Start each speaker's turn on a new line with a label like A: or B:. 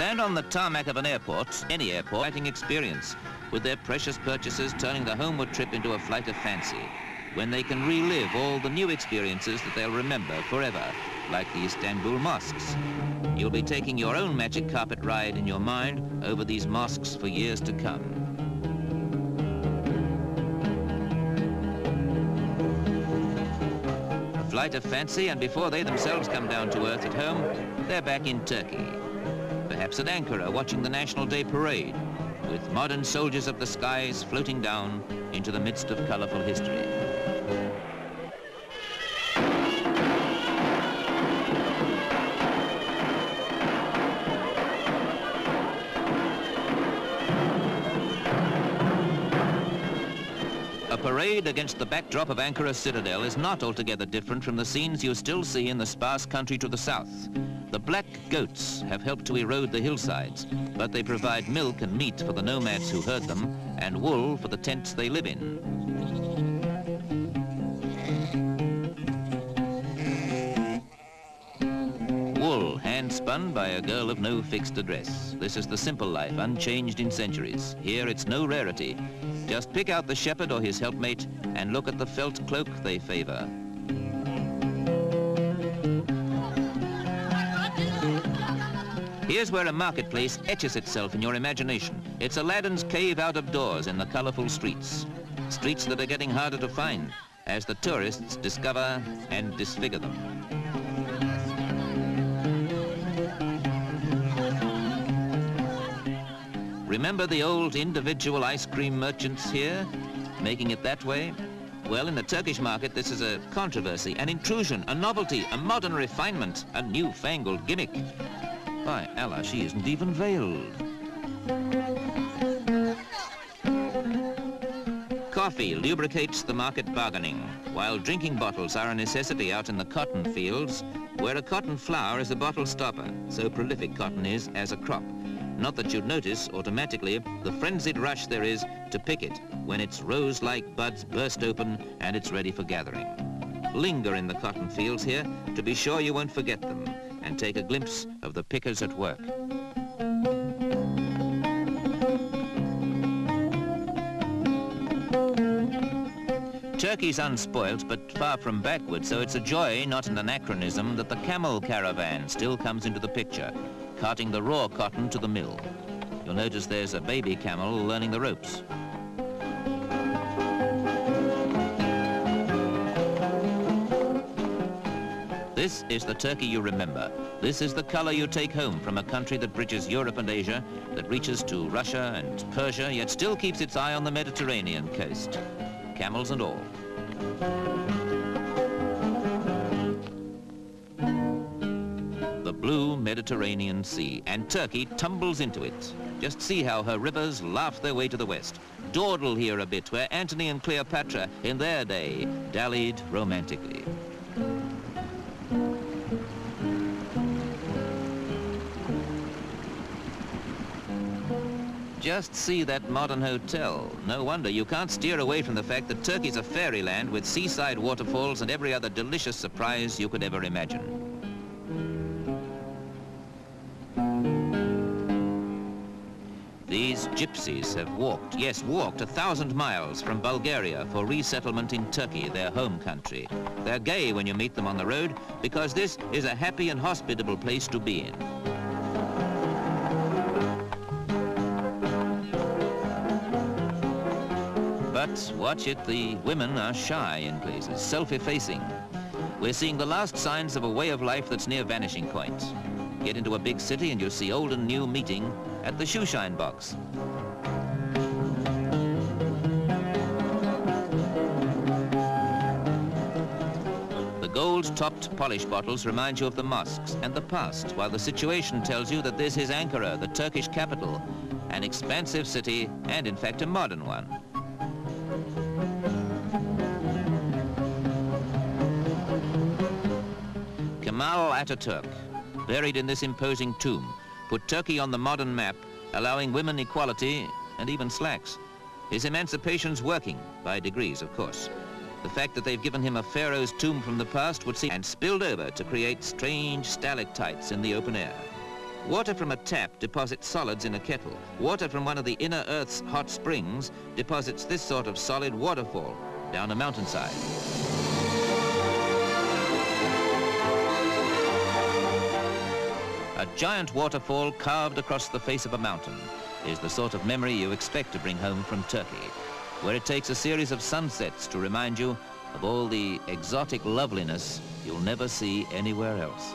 A: land on the tarmac of an airport, any airport, exciting experience, with their precious purchases turning the homeward trip into a flight of fancy, when they can relive all the new experiences that they'll remember forever, like the Istanbul mosques. You'll be taking your own magic carpet ride in your mind over these mosques for years to come. A flight of fancy, and before they themselves come down to earth at home, they're back in Turkey. Perhaps at Ankara, watching the National Day parade, with modern soldiers of the skies floating down into the midst of colorful history. A parade against the backdrop of Ankara citadel is not altogether different from the scenes you still see in the sparse country to the south. The black goats have helped to erode the hillsides, but they provide milk and meat for the nomads who herd them, and wool for the tents they live in. Wool, hand-spun by a girl of no fixed address. This is the simple life, unchanged in centuries. Here it's no rarity. Just pick out the shepherd or his helpmate and look at the felt cloak they favor. Here's where a marketplace etches itself in your imagination. It's Aladdin's cave out of doors in the colorful streets. Streets that are getting harder to find as the tourists discover and disfigure them. Remember the old individual ice cream merchants here, making it that way? Well, in the Turkish market, this is a controversy, an intrusion, a novelty, a modern refinement, a newfangled gimmick. By Allah, she isn't even veiled. Coffee lubricates the market bargaining, while drinking bottles are a necessity out in the cotton fields, where a cotton flower is a bottle stopper, so prolific cotton is as a crop. Not that you'd notice automatically the frenzied rush there is to pick it when its rose-like buds burst open and it's ready for gathering. Linger in the cotton fields here to be sure you won't forget them, and take a glimpse of the pickers at work. Turkey's unspoilt but far from backward, so it's a joy, not an anachronism, that the camel caravan still comes into the picture, carting the raw cotton to the mill. You'll notice there's a baby camel learning the ropes. This is the Turkey you remember. This is the color you take home from a country that bridges Europe and Asia, that reaches to Russia and Persia, yet still keeps its eye on the Mediterranean coast. Camels and all. The blue Mediterranean Sea, and Turkey tumbles into it. Just see how her rivers laugh their way to the west. Dawdle here a bit, where Antony and Cleopatra, in their day, dallied romantically. Just see that modern hotel. No wonder you can't steer away from the fact that Turkey's a fairyland with seaside waterfalls and every other delicious surprise you could ever imagine. These gypsies have walked, yes, walked 1,000 miles from Bulgaria for resettlement in Turkey, their home country. They're gay when you meet them on the road because this is a happy and hospitable place to be in. But watch it, the women are shy in places, self-effacing. We're seeing the last signs of a way of life that's near vanishing point. Get into a big city and you'll see old and new meeting at the shoeshine box. The gold-topped polish bottles remind you of the mosques and the past, while the situation tells you that this is Ankara, the Turkish capital, an expansive city and in fact a modern one. Kemal Atatürk, buried in this imposing tomb, put Turkey on the modern map, allowing women equality and even slacks. His emancipation's working, by degrees, of course. The fact that they've given him a pharaoh's tomb from the past would seem and spilled over to create strange stalactites in the open air. Water from a tap deposits solids in a kettle. Water from one of the inner Earth's hot springs deposits this sort of solid waterfall down a mountainside. A giant waterfall carved across the face of a mountain is the sort of memory you expect to bring home from Turkey, where it takes a series of sunsets to remind you of all the exotic loveliness you'll never see anywhere else.